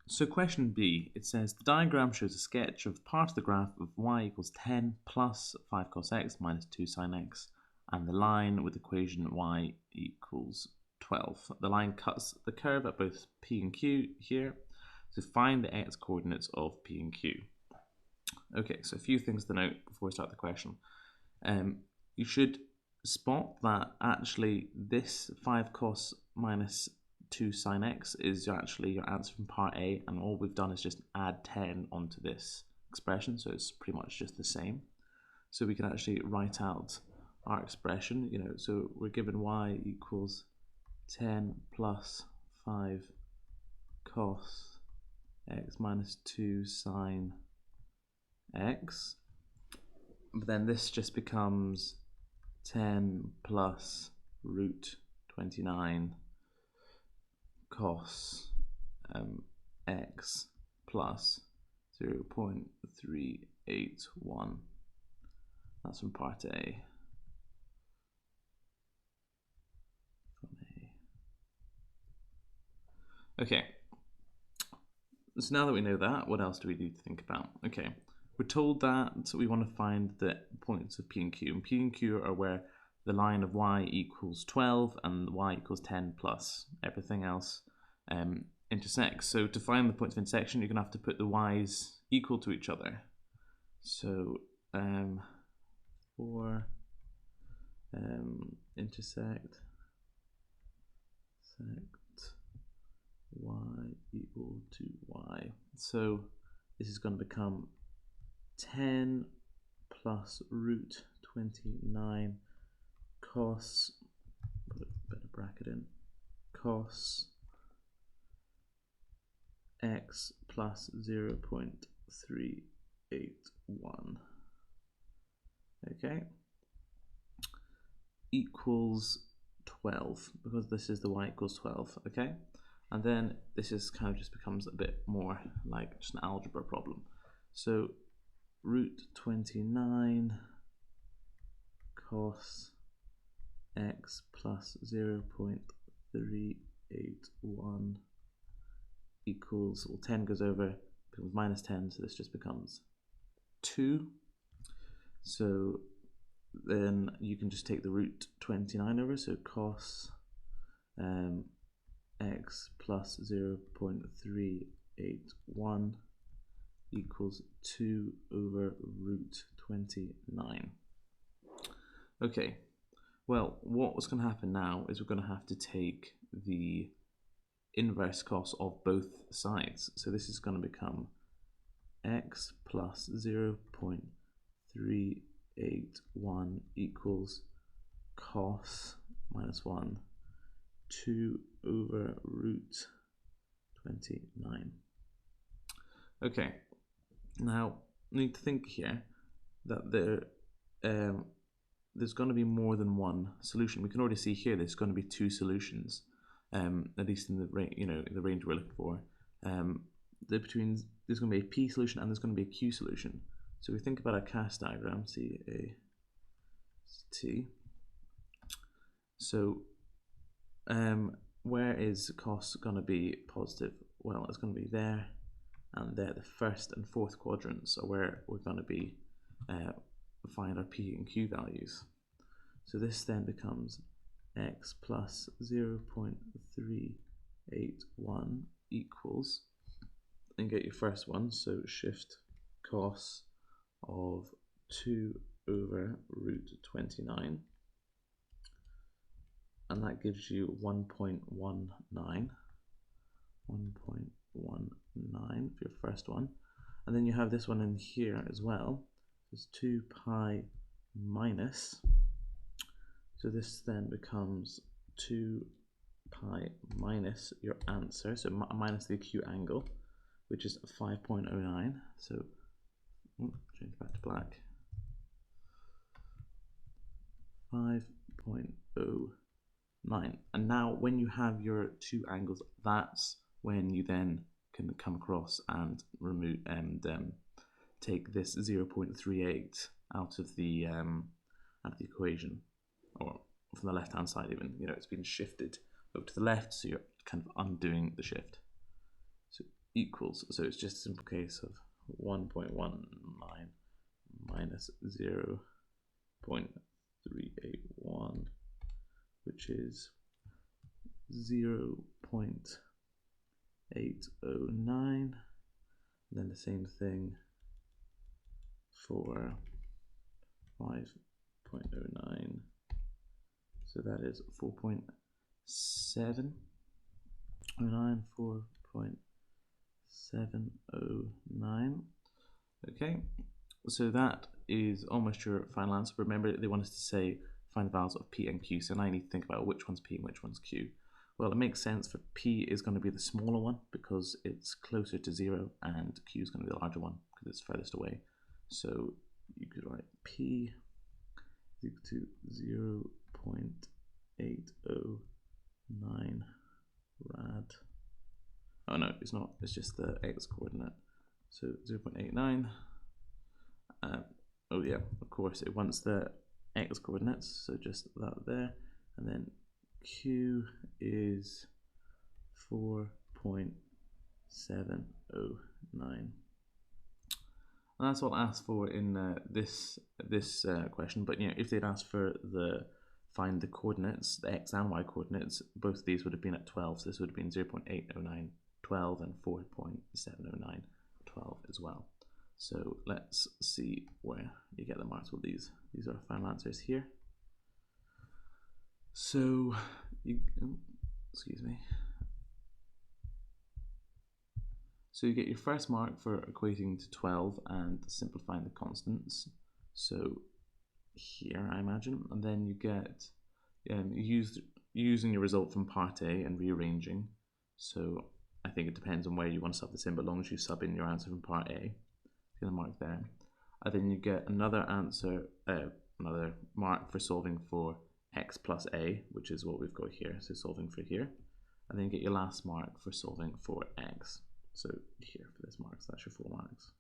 So question B, it says the diagram shows a sketch of part of the graph of y equals 10 plus 5 cos x minus 2 sin x, and the line with equation y equals 12. The line cuts the curve at both P and Q here, so find the x coordinates of P and Q. Okay, so a few things to note before we start the question. You should spot that actually this 5 cos minus 2 sin x is actually your answer from part A, and all we've done is just add 10 onto this expression, so it's pretty much just the same. So we can actually write out our expression, so we're given y equals 10 plus 5 cos x minus 2 sin x, but then this just becomes 10 plus root 29 cos x plus 0.381. That's from part A. Okay, so now that we know that, what else do we need to think about? Okay, we're told that we want to find the points of P and Q, and P and Q are where the line of y equals 12 and y equals 10 plus everything else intersects. So to find the points of intersection, you're going to have to put the y's equal to each other. So for intersect y equal to y. So this is going to become 10 plus root 29 cos, put a bit of bracket in, cos x plus 0.381, okay, equals 12, because this is the y equals 12, okay? And then this is kind of just becomes a bit more like just an algebra problem. So root 29 cos x plus 0.381 equals, well, 10 goes over, becomes minus 10, so this just becomes 2. So then you can just take the root 29 over, so cos x plus 0.381 equals 2 over root 29. Okay, well, what's going to happen now is we're going to have to take the inverse cos of both sides. So this is going to become x plus 0.381 equals cos minus 1 2 over root 29. Okay, now you need to think here that there's going to be more than one solution. We can already see here there's going to be two solutions, at least in the the range we're looking for. There's going to be a P solution and there's going to be a Q solution. So we think about a CAST diagram, C-A-S-T. So where is cos going to be positive? Well, it's going to be there and there. The first and fourth quadrants are where we're going to be find our P and Q values. So this then becomes x plus 0.381 equals, and get your first one, so shift cos of 2 over root 29, and that gives you 1.19 for your first one. And then you have this one in here as well, it's 2 pi minus, so this then becomes 2 pi minus your answer, so minus the acute angle, which is 5.09. So change back to black. 5.09. And now when you have your two angles, that's when you then can come across and remove and take this 0.38 out of the equation, or from the left hand side even. It's been shifted over to the left, so you're kind of undoing the shift. So equals, so it's just a simple case of 1.19 minus 0.381, which is 0.809. Then the same thing for 5.09. So that is 4.709, 4.709. Okay, so that is almost your final answer. Remember, they want us to say find the values of P and Q, so now you need to think about which one's P and which one's Q. Well, it makes sense for P is going to be the smaller one because it's closer to 0, and Q is going to be the larger one because it's furthest away. So you could write P is equal to 0.809 rad. Oh no, it's not, it's just the x coordinate. So 0.89. Oh yeah, of course, it wants the x coordinates, so just that there. And then Q is 4.709. And that's what I asked for in this question. But you know, if they'd asked for find the coordinates, the x and y coordinates, both of these would have been at 12. So this would have been 0.809, 12, and 4.709, 12 as well. So let's see where you get the marks with these. These are our final answers here. So excuse me. So you get your first mark for equating to 12 and simplifying the constants. So here, I imagine, and then you get using your result from part A and rearranging. So I think it depends on where you want to sub this in, but as long as you sub in your answer from part A, get a mark there. And then you get another answer, another mark for solving for x plus a, which is what we've got here. So solving for here, and then you get your last mark for solving for x. So here for this mark, so that's your 4 marks.